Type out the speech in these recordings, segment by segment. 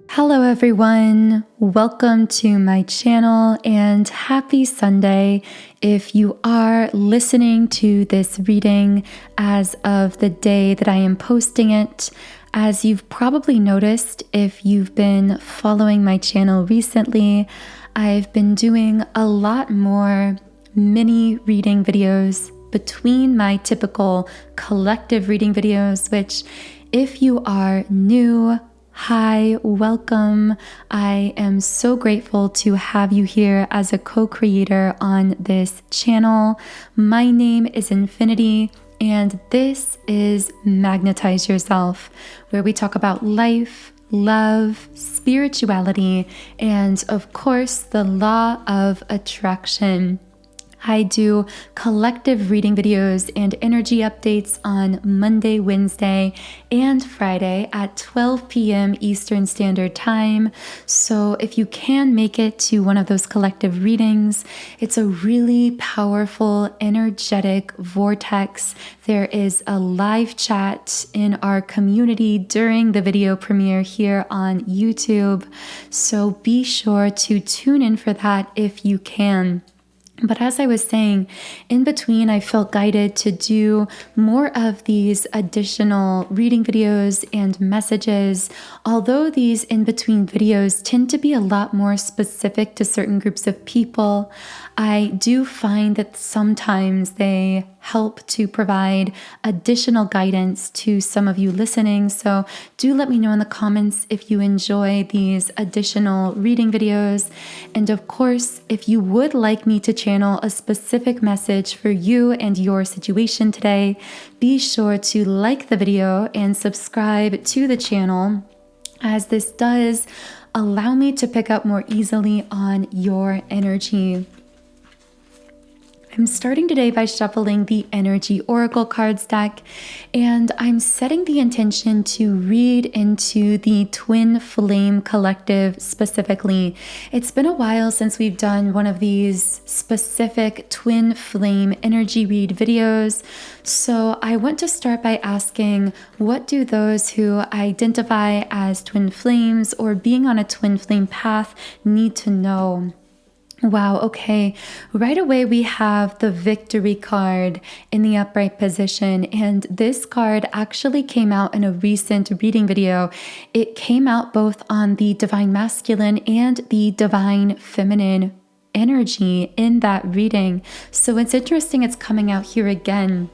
Hello everyone, welcome to my channel and happy Sunday if you are listening to this reading as of the day that I am posting it. As you've probably noticed if you've been following my channel recently, I've been doing a lot more mini reading videos between my typical collective reading videos, which if you are new, hi, welcome. I am so grateful to have you here as a co-creator on this channel. My name is Infinity, and this is Magnetize Yourself, where we talk about life, love, spirituality, and of course, the law of attraction. I do collective reading videos and energy updates on Monday, Wednesday, and Friday at 12 p.m. Eastern Standard Time. So if you can make it to one of those collective readings, it's a really powerful, energetic vortex. There is a live chat in our community during the video premiere here on YouTube. So be sure to tune in for that if you can. But as I was saying, in between, I felt guided to do more of these additional reading videos and messages. Although these in-between videos tend to be a lot more specific to certain groups of people, I do find that sometimes they help to provide additional guidance to some of you listening. So do let me know in the comments if you enjoy these additional reading videos. And of course, if you would like me to channel a specific message for you and your situation today, be sure to like the video and subscribe to the channel, as this does allow me to pick up more easily on your energy. I'm starting today by shuffling the Energy Oracle cards deck, and I'm setting the intention to read into the Twin Flame Collective specifically. It's been a while since we've done one of these specific Twin Flame energy read videos, so I want to start by asking, what do those who identify as twin flames or being on a twin flame path need to know? Wow, okay. Right away we have the Victory card in the upright position, and this card actually came out in a recent reading video. It came out both on the Divine Masculine and the Divine Feminine energy in that reading. So it's interesting it's coming out here again,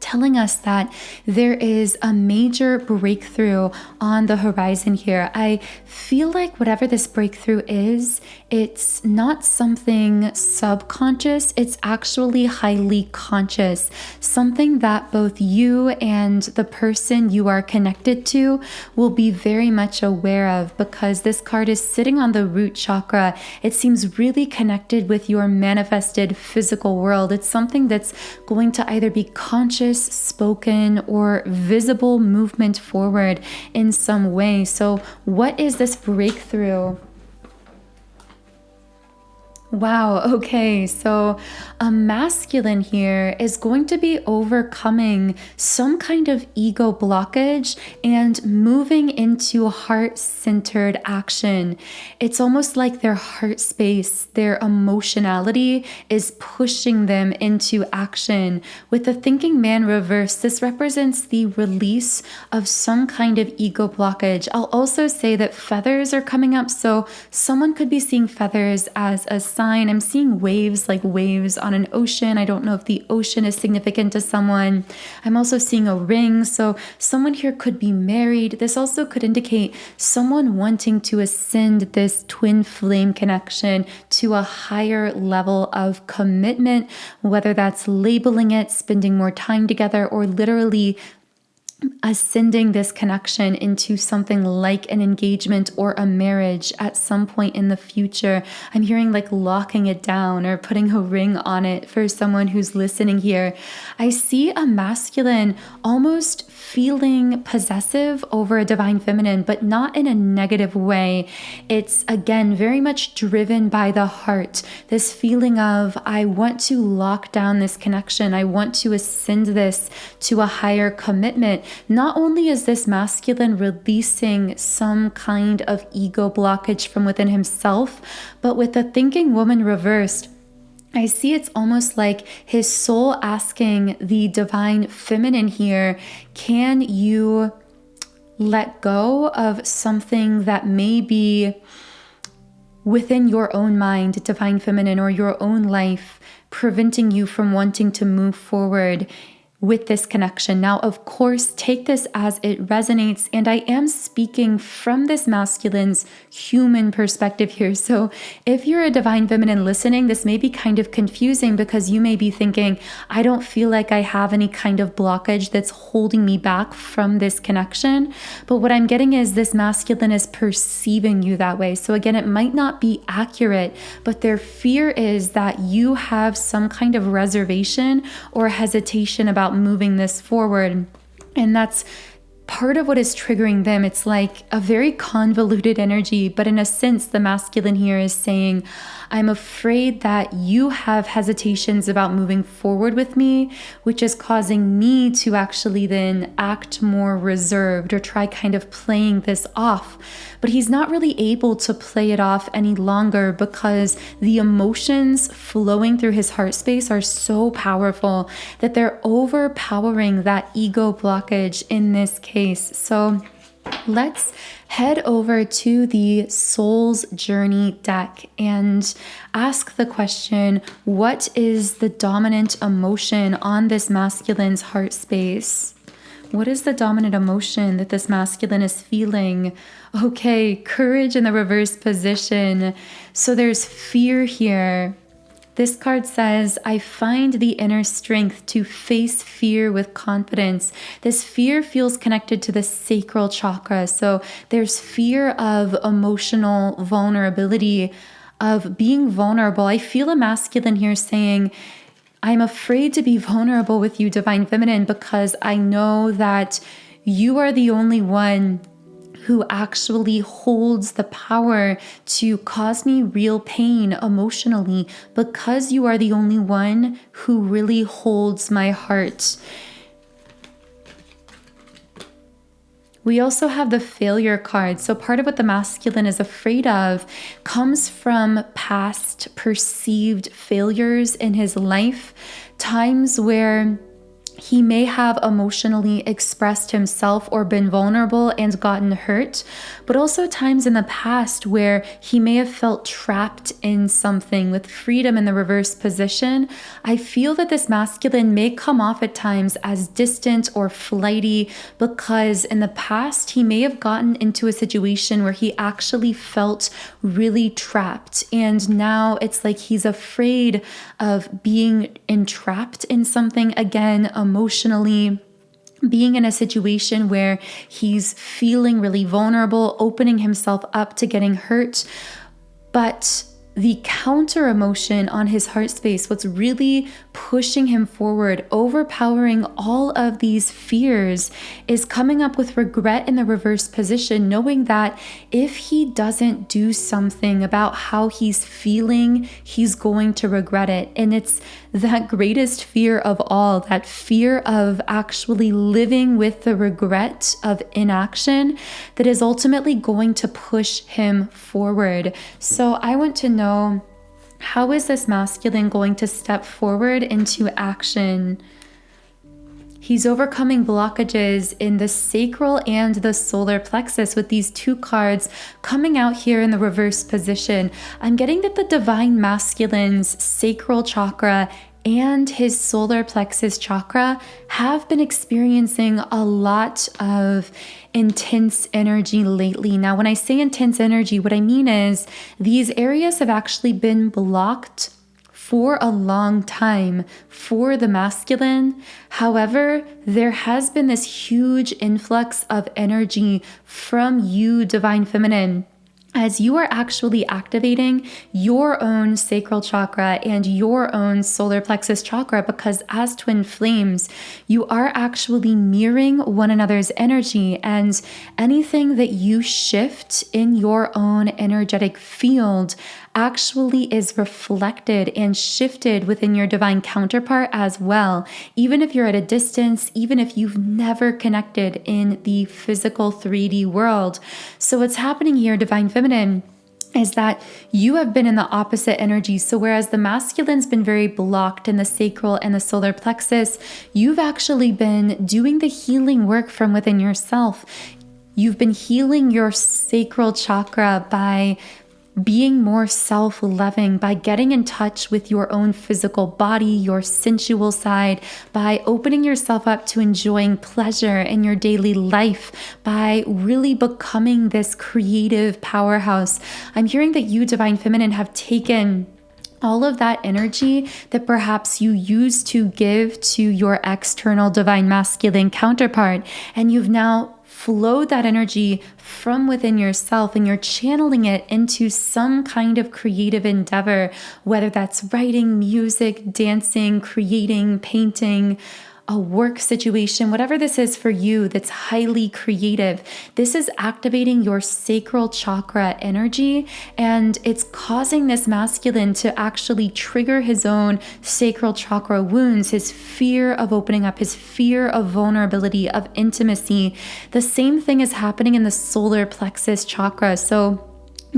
telling us that there is a major breakthrough on the horizon here. I feel like whatever this breakthrough is, it's not something subconscious, it's actually highly conscious, something that both you and the person you are connected to will be very much aware of, because this card is sitting on the root chakra. It seems really connected with your manifested physical world. It's something that's going to either be conscious, spoken, or visible movement forward in some way. So what is this breakthrough? Wow, okay, so a masculine here is going to be overcoming some kind of ego blockage and moving into heart-centered action. It's almost like their heart space, their emotionality is pushing them into action. With the thinking man reverse, this represents the release of some kind of ego blockage. I'll also say that feathers are coming up, so someone could be seeing feathers as a sign. I'm seeing waves, like waves on an ocean. I don't know if the ocean is significant to someone. I'm also seeing a ring, so someone here could be married. This also could indicate someone wanting to ascend this twin flame connection to a higher level of commitment, whether that's labeling it, spending more time together, or literally ascending this connection into something like an engagement or a marriage at some point in the future. I'm hearing like locking it down or putting a ring on it for someone who's listening here. I see a masculine almost feeling possessive over a divine feminine, but not in a negative way. It's again very much driven by the heart. This feeling of, I want to lock down this connection. I want to ascend this to a higher commitment. not only is this masculine releasing some kind of ego blockage from within himself, but with the thinking woman reversed, I see it's almost like his soul asking the divine feminine here, can you let go of something that may be within your own mind, divine feminine, or your own life, preventing you from wanting to move forward with this connection. Now, of course, take this as it resonates, and I am speaking from this masculine's human perspective here. So if you're a divine feminine listening, this may be kind of confusing because you may be thinking, I don't feel like I have any kind of blockage that's holding me back from this connection. But what I'm getting is this masculine is perceiving you that way. So again, it might not be accurate, but their fear is that you have some kind of reservation or hesitation about moving this forward. And that's part of what is triggering them. It's like a very convoluted energy, but in a sense, the masculine here is saying, I'm afraid that you have hesitations about moving forward with me, which is causing me to actually then act more reserved or try kind of playing this off. But he's not really able to play it off any longer because the emotions flowing through his heart space are so powerful that they're overpowering that ego blockage in this case. So let's head over to the Soul's Journey deck and ask the question, what is the dominant emotion on this masculine's heart space? What is the dominant emotion that this masculine is feeling? Okay, courage in the reverse position. So there's fear here. This card says, I find the inner strength to face fear with confidence. This fear feels connected to the sacral chakra. So there's fear of emotional vulnerability, of being vulnerable. I feel a masculine here saying, I'm afraid to be vulnerable with you, divine feminine, because I know that you are the only one who actually holds the power to cause me real pain emotionally, because you are the only one who really holds my heart. We also have the failure card. So part of what the masculine is afraid of comes from past perceived failures in his life, times where he may have emotionally expressed himself or been vulnerable and gotten hurt, but also times in the past where he may have felt trapped in something. With freedom in the reverse position, I feel that this masculine may come off at times as distant or flighty because in the past he may have gotten into a situation where he actually felt really trapped. And now it's like he's afraid of being entrapped in something again, emotionally, being in a situation where he's feeling really vulnerable, opening himself up to getting hurt. But the counter emotion on his heart space, what's really pushing him forward, overpowering all of these fears, is coming up with regret in the reverse position, knowing that if he doesn't do something about how he's feeling, he's going to regret it. And it's that greatest fear of all, that fear of actually living with the regret of inaction, that is ultimately going to push him forward. So I want to know, how is this masculine going to step forward into action? He's overcoming blockages in the sacral and the solar plexus with these two cards coming out here in the reverse position. I'm getting that the divine masculine's sacral chakra and his solar plexus chakra have been experiencing a lot of intense energy lately. Now, when I say intense energy, what I mean is these areas have actually been blocked for a long time for the masculine. However, there has been this huge influx of energy from you, divine feminine. as you are actually activating your own sacral chakra and your own solar plexus chakra, because as twin flames, you are actually mirroring one another's energy, and anything that you shift in your own energetic field actually is reflected and shifted within your divine counterpart as well. Even if you're at a distance, even if you've never connected in the physical 3D world. So what's happening here, divine feminine, is that you have been in the opposite energy. So whereas the masculine's been very blocked in the sacral and the solar plexus, you've actually been doing the healing work from within yourself. You've been healing your sacral chakra by being more self-loving, by getting in touch with your own physical body, your sensual side, by opening yourself up to enjoying pleasure in your daily life, by really becoming this creative powerhouse. I'm hearing that you, divine feminine, have taken all of that energy that perhaps you used to give to your external divine masculine counterpart, and you've now flowed that energy from within yourself, and you're channeling it into some kind of creative endeavor, whether that's writing, music, dancing, creating, painting, a work situation, whatever this is for you that's highly creative. This is activating your sacral chakra energy, and it's causing this masculine to actually trigger his own sacral chakra wounds, his fear of opening up, his fear of vulnerability, of intimacy. The same thing is happening in the solar plexus chakra. So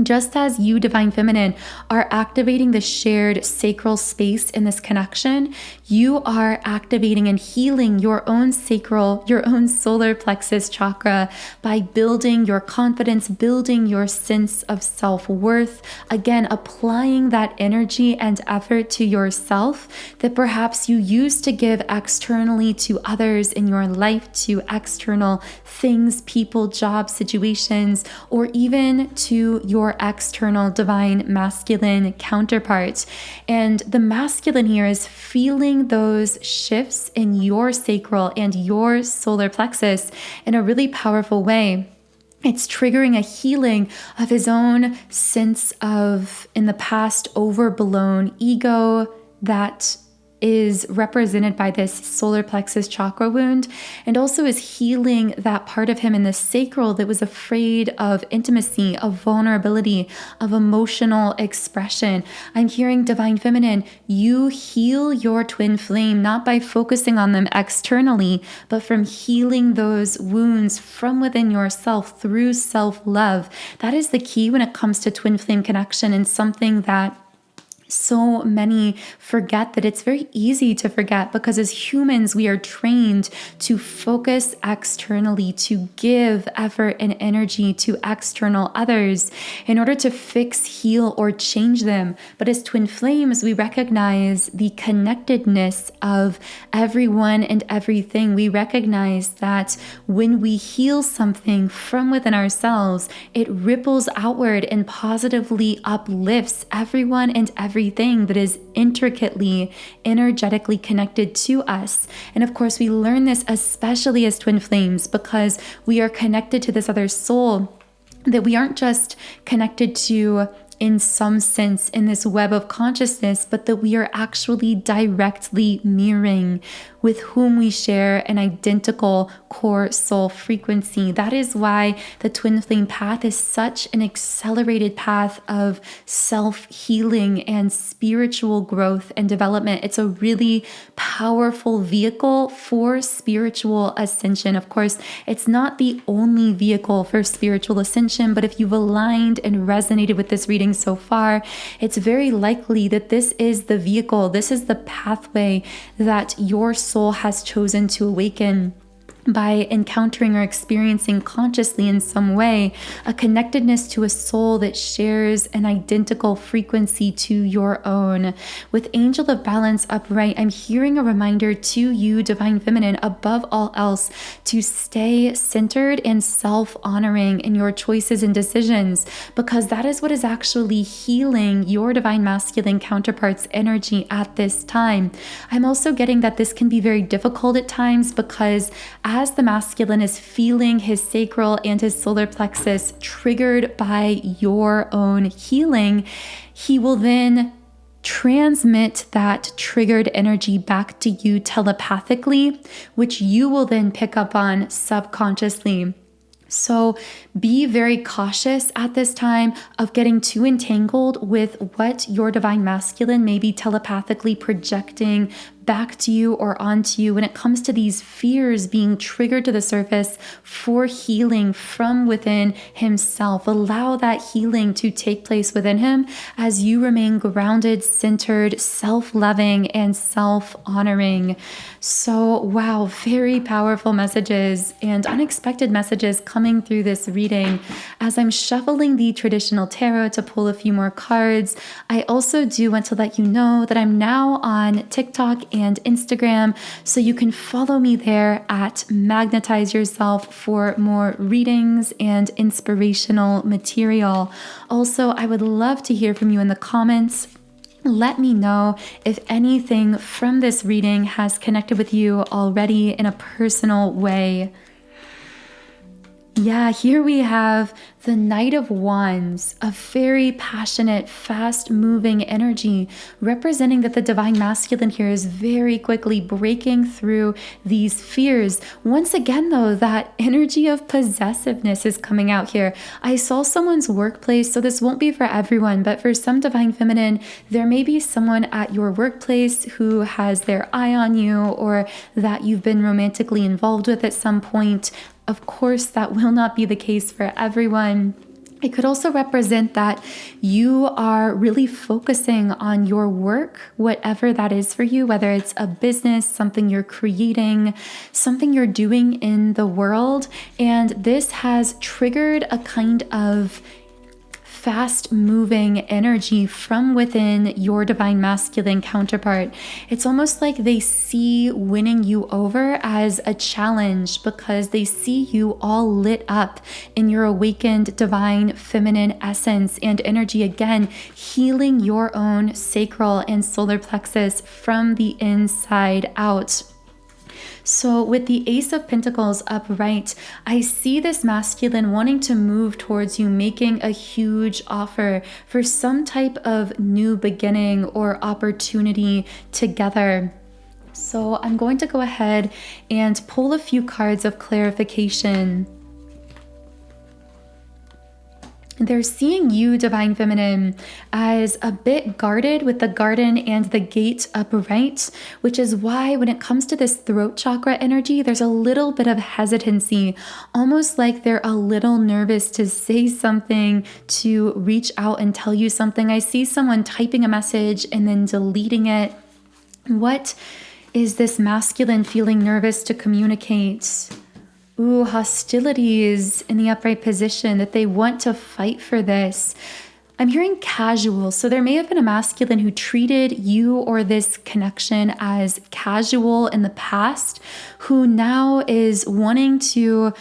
just as you, divine feminine, are activating the shared sacral space in this connection, you are activating and healing your own sacral, your own solar plexus chakra by building your confidence, building your sense of self-worth. Again, applying that energy and effort to yourself that perhaps you used to give externally to others in your life, to external things, people, jobs, situations, or even to your external divine masculine counterpart. And the masculine here is feeling those shifts in your sacral and your solar plexus in a really powerful way. It's triggering a healing of his own sense of, in the past, overblown ego that is represented by this solar plexus chakra wound, and also is healing that part of him in the sacral that was afraid of intimacy, of vulnerability, of emotional expression. I'm hearing, divine feminine, you heal your twin flame not by focusing on them externally, but from healing those wounds from within yourself through self-love. That is the key when it comes to twin flame connection, and something that so many forget, that it's very easy to forget, because as humans, we are trained to focus externally, to give effort and energy to external others in order to fix, heal, or change them. But as twin flames, we recognize the connectedness of everyone and everything. We recognize that when we heal something from within ourselves, it ripples outward and positively uplifts everyone and everything that is intricately, energetically connected to us. And of course, we learn this especially as twin flames, because we are connected to this other soul that we aren't just connected to in some sense in this web of consciousness, but that we are actually directly mirroring, with whom we share an identical core soul frequency. That is why the twin flame path is such an accelerated path of self-healing and spiritual growth and development. It's a really powerful vehicle for spiritual ascension. Of course, it's not the only vehicle for spiritual ascension, but if you've aligned and resonated with this reading so far, it's very likely that this is the vehicle, this is the pathway that your soul has chosen to awaken by encountering or experiencing consciously in some way a connectedness to a soul that shares an identical frequency to your own. With Angel of Balance upright, I'm hearing a reminder to you, divine feminine, above all else, to stay centered and self-honoring in your choices and decisions, because that is what is actually healing your divine masculine counterpart's energy at this time. I'm also getting that this can be very difficult at times, because as the masculine is feeling his sacral and his solar plexus triggered by your own healing, he will then transmit that triggered energy back to you telepathically, which you will then pick up on subconsciously. So be very cautious at this time of getting too entangled with what your divine masculine may be telepathically projecting back to you or onto you when it comes to these fears being triggered to the surface for healing from within himself. Allow that healing to take place within him as you remain grounded, centered, self-loving, and self-honoring. So, wow, very powerful messages and unexpected messages coming through this reading. As I'm shuffling the traditional tarot to pull a few more cards, I also do want to let you know that I'm now on TikTok and Instagram, so you can follow me there at Magnetize Yourself for more readings and inspirational material. Also, I would love to hear from you in the comments. Let me know if anything from this reading has connected with you already in a personal way. Yeah, here we have the Knight of Wands, a very passionate, fast-moving energy, representing that the divine masculine here is very quickly breaking through these fears. Once again, though, that energy of possessiveness is coming out here. I saw someone's workplace, so this won't be for everyone, but for some divine feminine, there may be someone at your workplace who has their eye on you or that you've been romantically involved with at some point. Of course, that will not be the case for everyone. It could also represent that you are really focusing on your work, whatever that is for you, whether it's a business, something you're creating, something you're doing in the world. And this has triggered a kind of fast-moving energy from within your divine masculine counterpart. It's almost like they see winning you over as a challenge because they see you all lit up in your awakened divine feminine essence and energy, again, healing your own sacral and solar plexus from the inside out. So with the Ace of Pentacles upright, I see this masculine wanting to move towards you, making a huge offer for some type of new beginning or opportunity together. So I'm going to go ahead and pull a few cards of clarification. They're seeing you, divine feminine, as a bit guarded with the garden and the gate upright, which is why when it comes to this throat chakra energy, there's a little bit of hesitancy, almost like they're a little nervous to say something, to reach out and tell you something. I see someone typing a message and then deleting it. What is this masculine feeling nervous to communicate? Ooh, hostilities in the upright position, that they want to fight for this. I'm hearing casual, so there may have been a masculine who treated you or this connection as casual in the past, who now is wanting to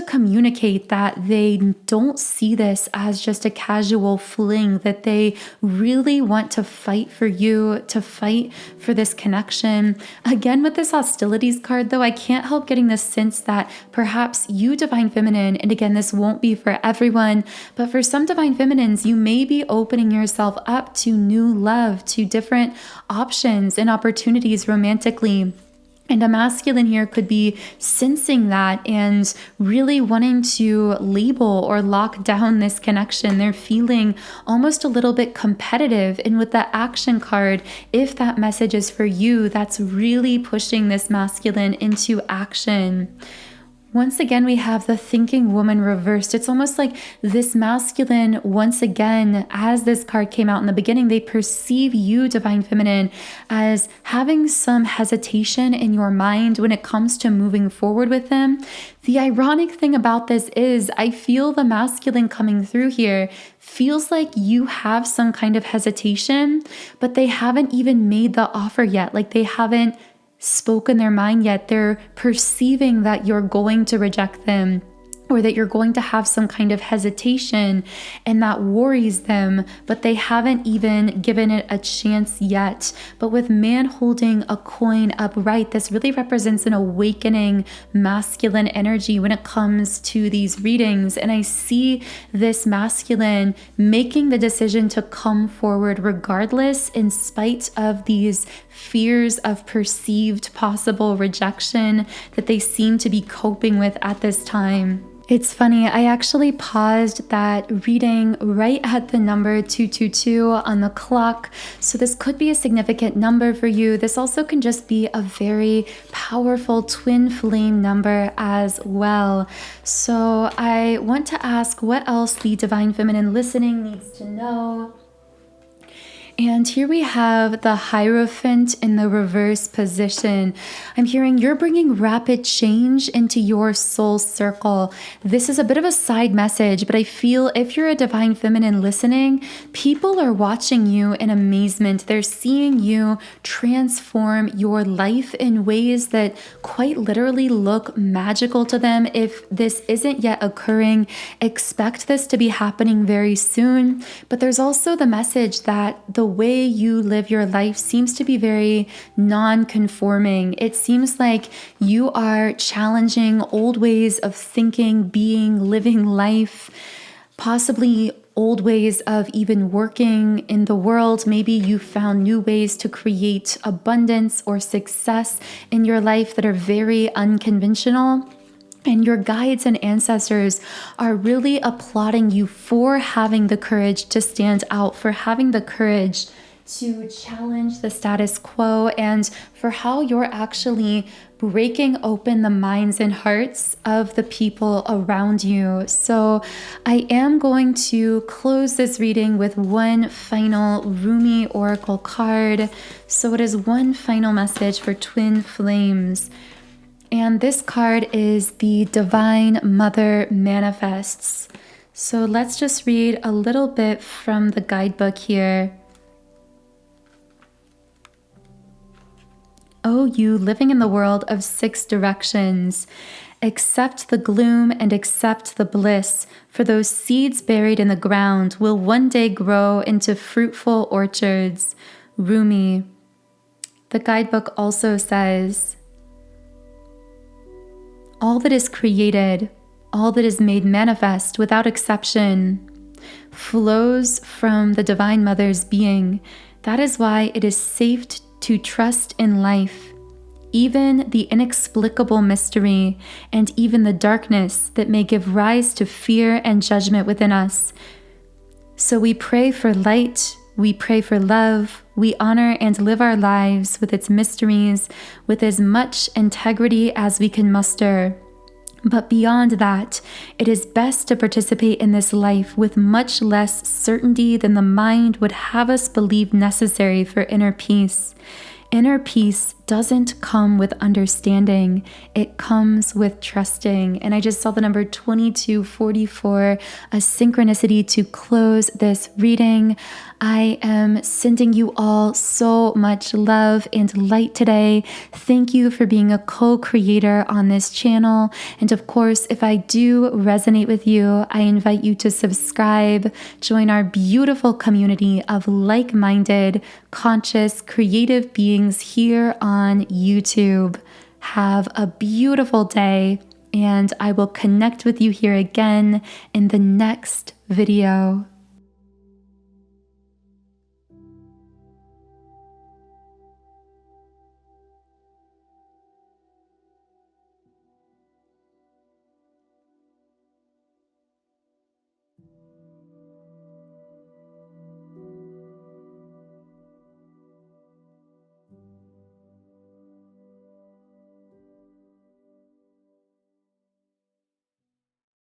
communicate that they don't see this as just a casual fling, that they really want to fight for you, to fight for this connection. Again, with this hostilities card, though, I can't help getting this sense that perhaps you, divine feminine, and again, this won't be for everyone, but for some divine feminines, you may be opening yourself up to new love, to different options and opportunities romantically. And a masculine here could be sensing that and really wanting to label or lock down this connection. They're feeling almost a little bit competitive. And with the action card, if that message is for you, that's really pushing this masculine into action. Once again, we have the thinking woman reversed. It's almost like this masculine, once again, as this card came out in the beginning, they perceive you, divine feminine, as having some hesitation in your mind when it comes to moving forward with them. The ironic thing about this is I feel the masculine coming through here feels like you have some kind of hesitation, but they haven't even made the offer yet. Like they haven't spoken their mind yet. They're perceiving that you're going to reject them. or that you're going to have some kind of hesitation and that worries them, but they haven't even given it a chance yet. But with man holding a coin upright, this really represents an awakening masculine energy when it comes to these readings. And I see this masculine making the decision to come forward regardless, in spite of these fears of perceived possible rejection that they seem to be coping with at this time. It's funny, I actually paused that reading right at the number 222 on the clock. So this could be a significant number for you. This also can just be a very powerful twin flame number as well. So I want to ask what else the Divine Feminine listening needs to know. And here we have the Hierophant in the reverse position. I'm hearing you're bringing rapid change into your soul circle. This is a bit of a side message, but I feel if you're a Divine Feminine listening, people are watching you in amazement. They're seeing you transform your life in ways that quite literally look magical to them. If this isn't yet occurring, expect this to be happening very soon. But there's also the message that the way you live your life seems to be very non-conforming. It seems like you are challenging old ways of thinking, being, living life, possibly old ways of even working in the world. Maybe you found new ways to create abundance or success in your life that are very unconventional. And your guides and ancestors are really applauding you for having the courage to stand out, for having the courage to challenge the status quo, and for how you're actually breaking open the minds and hearts of the people around you. So I am going to close this reading with one final Rumi Oracle card. So it is one final message for twin flames. And this card is the Divine Mother Manifests. So let's just read a little bit from the guidebook here. O you living in the world of 6 directions, accept the gloom and accept the bliss, for those seeds buried in the ground will one day grow into fruitful orchards. Rumi. The guidebook also says, all that is created, all that is made manifest without exception, flows from the Divine Mother's being. That is why it is safe to trust in life, even the inexplicable mystery and even the darkness that may give rise to fear and judgment within us. So we pray for light, we pray for love, we honor and live our lives with its mysteries with as much integrity as we can muster. But beyond that, it is best to participate in this life with much less certainty than the mind would have us believe necessary for inner peace. Inner peace doesn't come with understanding, it comes with trusting. And I just saw the number 2244, a synchronicity to close this reading. I am sending you all so much love and light today. Thank you for being a co-creator on this channel. And of course, if I do resonate with you, I invite you to subscribe, join our beautiful community of like-minded, conscious, creative beings here on YouTube. Have a beautiful day, and I will connect with you here again in the next video.